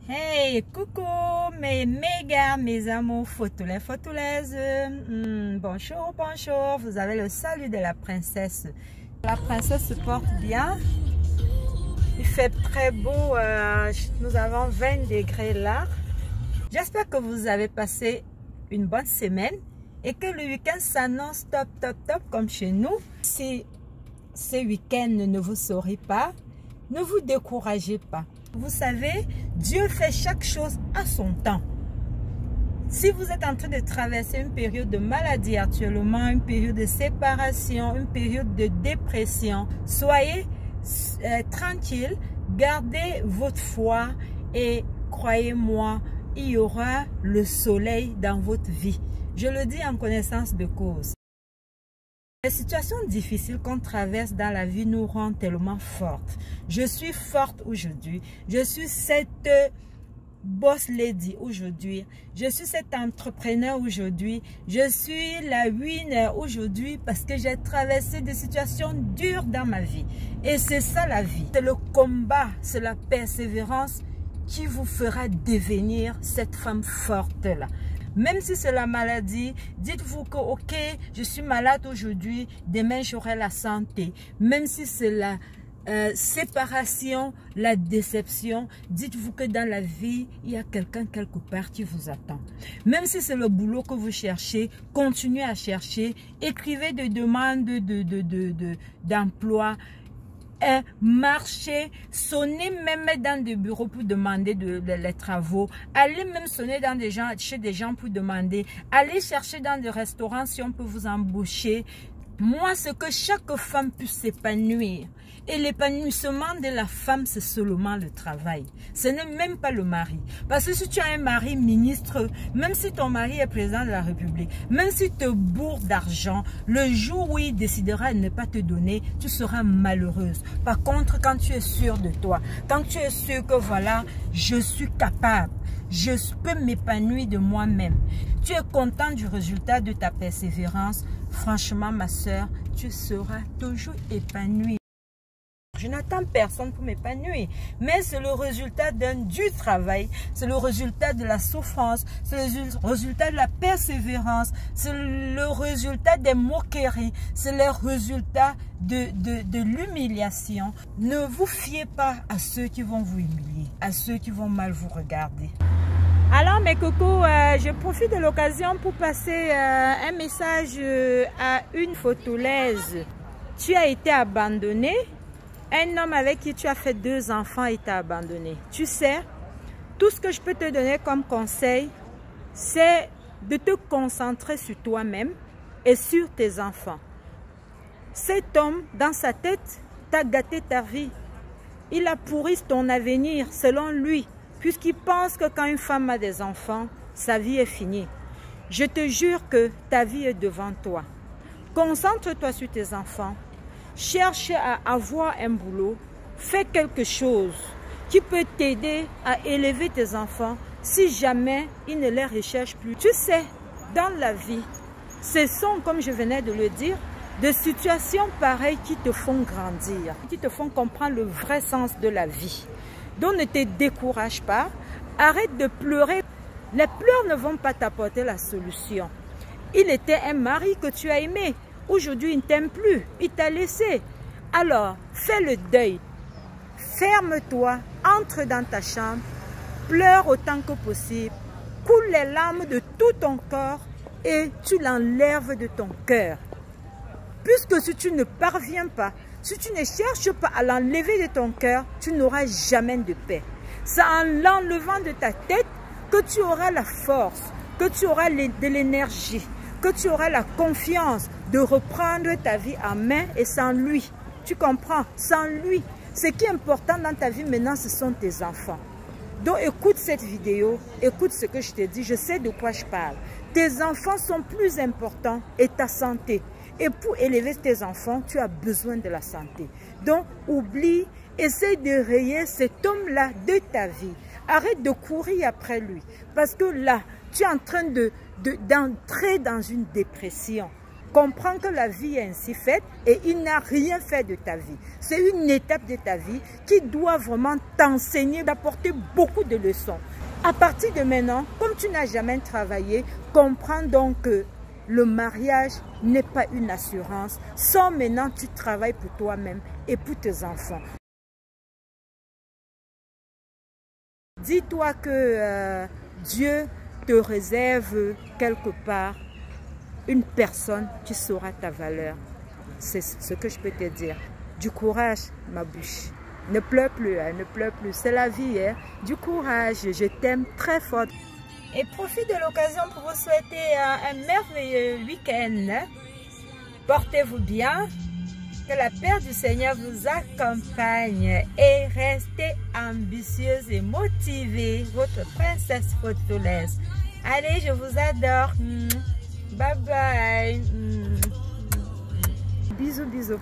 Hey, coucou mes amours photolaises. Bonjour, vous avez le salut de la princesse. La princesse se porte bien. Il fait très beau, nous avons 20 degrés là. J'espère que vous avez passé une bonne semaine et que le week-end s'annonce top comme chez nous. Si ce week-end ne vous sourit pas, ne vous découragez pas. Vous savez, Dieu fait chaque chose à son temps. Si vous êtes en train de traverser une période de maladie actuellement, une période de séparation, une période de dépression, soyez tranquille, gardez votre foi et croyez-moi, il y aura le soleil dans votre vie. Je le dis en connaissance de cause. Les situations difficiles qu'on traverse dans la vie nous rendent tellement fortes. Je suis forte aujourd'hui. Je suis cette boss lady aujourd'hui. Je suis cet entrepreneur aujourd'hui. Je suis la winner aujourd'hui parce que j'ai traversé des situations dures dans ma vie. Et c'est ça la vie. C'est le combat, c'est la persévérance qui vous fera devenir cette femme forte-là. Même si c'est la maladie, dites-vous que ok, je suis malade aujourd'hui, demain j'aurai la santé. Même si c'est la séparation, la déception, dites-vous que dans la vie, il y a quelqu'un quelque part qui vous attend. Même si c'est le boulot que vous cherchez, continuez à chercher, écrivez des demandes d'emploi. Marchez, sonnez même dans des bureaux pour demander les travaux, allez même sonner dans chez des gens pour demander, allez chercher dans des restaurants si on peut vous embaucher. Moi, c'est que chaque femme puisse s'épanouir. Et l'épanouissement de la femme, c'est seulement le travail. Ce n'est même pas le mari. Parce que si tu as un mari ministre, même si ton mari est président de la République, même si tu te bourre d'argent, le jour où il décidera de ne pas te donner, tu seras malheureuse. Par contre, quand tu es sûre de toi, quand tu es sûre que voilà, je suis capable, je peux m'épanouir de moi-même, tu es content du résultat de ta persévérance, franchement ma soeur, tu seras toujours épanouie. Je n'attends personne pour m'épanouir, mais c'est le résultat du travail, c'est le résultat de la souffrance, c'est le résultat de la persévérance, c'est le résultat des moqueries, c'est le résultat de l'humiliation. Ne vous fiez pas à ceux qui vont vous humilier, à ceux qui vont mal vous regarder. Alors mes cocos, je profite de l'occasion pour passer un message à une photolaise. Tu as été abandonné. Un homme avec qui tu as fait 2 enfants et t'a abandonné. Tu sais, tout ce que je peux te donner comme conseil, c'est de te concentrer sur toi-même et sur tes enfants. Cet homme, dans sa tête, t'a gâté ta vie. Il a pourri ton avenir, selon lui, puisqu'il pense que quand une femme a des enfants, sa vie est finie. Je te jure que ta vie est devant toi. Concentre-toi sur tes enfants. Cherche à avoir un boulot, fais quelque chose qui peut t'aider à élever tes enfants si jamais ils ne les recherchent plus. Tu sais, dans la vie, ce sont, comme je venais de le dire, des situations pareilles qui te font grandir, qui te font comprendre le vrai sens de la vie. Donc ne te décourage pas, arrête de pleurer. Les pleurs ne vont pas t'apporter la solution. Il était un mari que tu as aimé. Aujourd'hui, il ne t'aime plus, il t'a laissé. Alors, fais le deuil. Ferme-toi, entre dans ta chambre, pleure autant que possible, coule les larmes de tout ton corps et tu l'enlèves de ton cœur. Puisque si tu ne parviens pas, si tu ne cherches pas à l'enlever de ton cœur, tu n'auras jamais de paix. C'est en l'enlevant de ta tête que tu auras la force, que tu auras de l'énergie, que tu auras la confiance de reprendre ta vie en main et sans lui. Tu comprends? Sans lui. Ce qui est important dans ta vie maintenant, ce sont tes enfants. Donc écoute cette vidéo, écoute ce que je te dis, je sais de quoi je parle. Tes enfants sont plus importants et ta santé. Et pour élever tes enfants, tu as besoin de la santé. Donc oublie, essaye de rayer cet homme-là de ta vie. Arrête de courir après lui. Parce que là, tu es en train d'entrer dans une dépression. Comprends que la vie est ainsi faite et il n'a rien fait de ta vie. C'est une étape de ta vie qui doit vraiment t'enseigner, d'apporter beaucoup de leçons. À partir de maintenant, comme tu n'as jamais travaillé, comprends donc que le mariage n'est pas une assurance. Sans maintenant, tu travailles pour toi-même et pour tes enfants. Dis-toi que Dieu te réserve quelque part une personne qui saura ta valeur. C'est ce que je peux te dire. Du courage, ma bouche. Ne pleure plus, hein, ne pleure plus. C'est la vie. Hein. Du courage, je t'aime très fort. Et profite de l'occasion pour vous souhaiter un merveilleux week-end. Hein. Portez-vous bien. Que la paix du Seigneur vous accompagne et restez ambitieuse et motivée. Votre princesse photoless. Allez, je vous adore. Bye bye. Bisous, bisous.